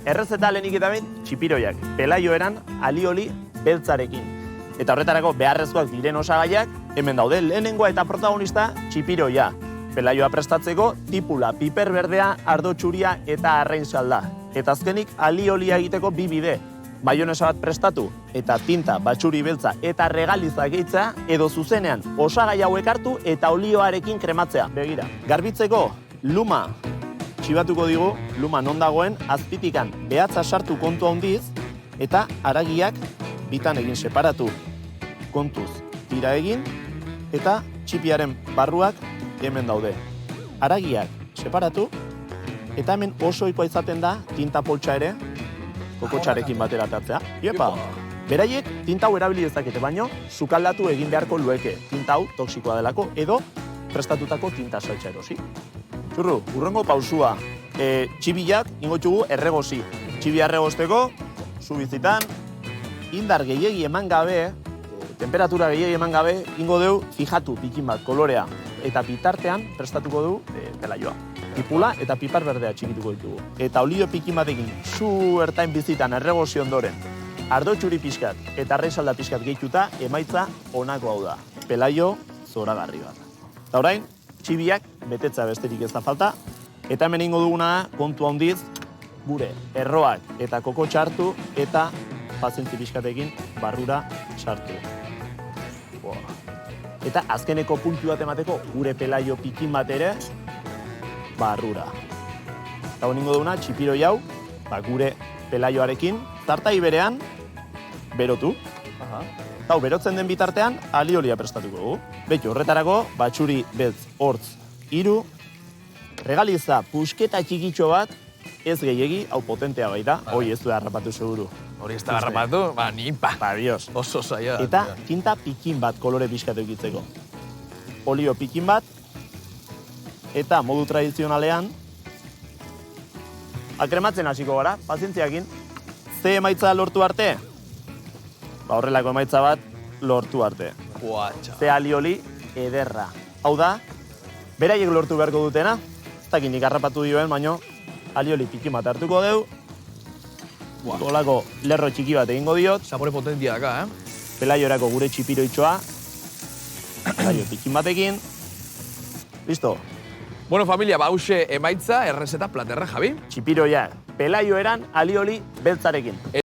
Errezeta lehenik eta behin txipiroiak, pelaioeran alioli beltzarekin. Eta horretarako beharrezkoak diren osagaiak, hemen daude lehenengoa eta protagonista txipiroia. Pelaioa prestatzeko tipula, piper berdea, ardo txuria eta arrain salda. Eta azkenik aliolia egiteko bi bide. Maionesa bat prestatu eta tinta, batxuri beltza eta regaliza gehitzea edo zuzenean osagai hauek hartu eta olioarekin krematzea. Begira, garbitzeko luma txibatuko digu, luma non dagoen, azpitikan behatza sartu kontu handiz eta haragiak bitan egin separatu. Kontuz, tira egin eta txipiaren barruak hemen daude. Haragiak separatu eta hemen oso ohikoa izaten da tinta poltsa ere, kokotxarekin batera tartzea. Iepa, beraiek tinta hau erabili dezakete, baino sukaldatu egin beharko lueke. Tinta hau toksikoa delako edo prestatutako tinta saltsa erosi. Txurru, urrengo pausua. Txibilak ingo txugu erregozi. Txibia erregozteko, zu bizitan, indar gehiegi eman gabe, temperatura gehiegi eman gabe, ingo deu fijatu pikin bat kolorea. Eta bitartean prestatuko du pelaioa. Tipula eta pipar berdea txikituko ditugu. Eta olio pikin batekin zu ertain bizitan erregozi ondoren, ardo txuri pixkat eta arrai salda pixkat gehituta, emaitza honako hau da. Pelaio zoragarri bat. Eta orain, txibiak betetza besterik ez da falta, eta hemen ingo duguna kontu handiz, gure erroak eta kokotxa hartu eta pazientzi pixkatekin barrura sartu. Eta azkeneko puntu bat emateko gure pelaio pikin bat ere barrura. Eta honingo duguna, txipiroi hau, gure pelaioarekin, zartai berean, berotu. Eta berotzen den bitartean, aliolia prestatuko dugu. Beti horretarako, batxuri beltz hortz 3, regaliza pusketa txikitxo bat, ez gehiegi, hau potentea baita, hoi ez du harrapatu seguru. Hori ez da harrapatu, nimpa. Dios. Oso zaila. Eta tinta pikin bat kolore pixkatu egitzeko. Olio pikin bat, eta modu tradizionalean, akrematzen hasiko gara, pazientziakin. Ze emaitza lortu arte? Horrelako emaitza bat lortu arte. Ze alioli ederra. Hau da, beraiek lortu beharko dutena, ez dakit nik harrapatu dioen, baino alioli pikin bat hartuko deu, golako lerro txiki bat egingo diot. Zapore potentia daka, Pelaiorako gure txipiroitxoa, pelaio pikin batekin. Listo. Bueno, familia, hause emaitza, errezeta platerra, Javi. Txipiroia, pelaioeran alioli beltzarekin.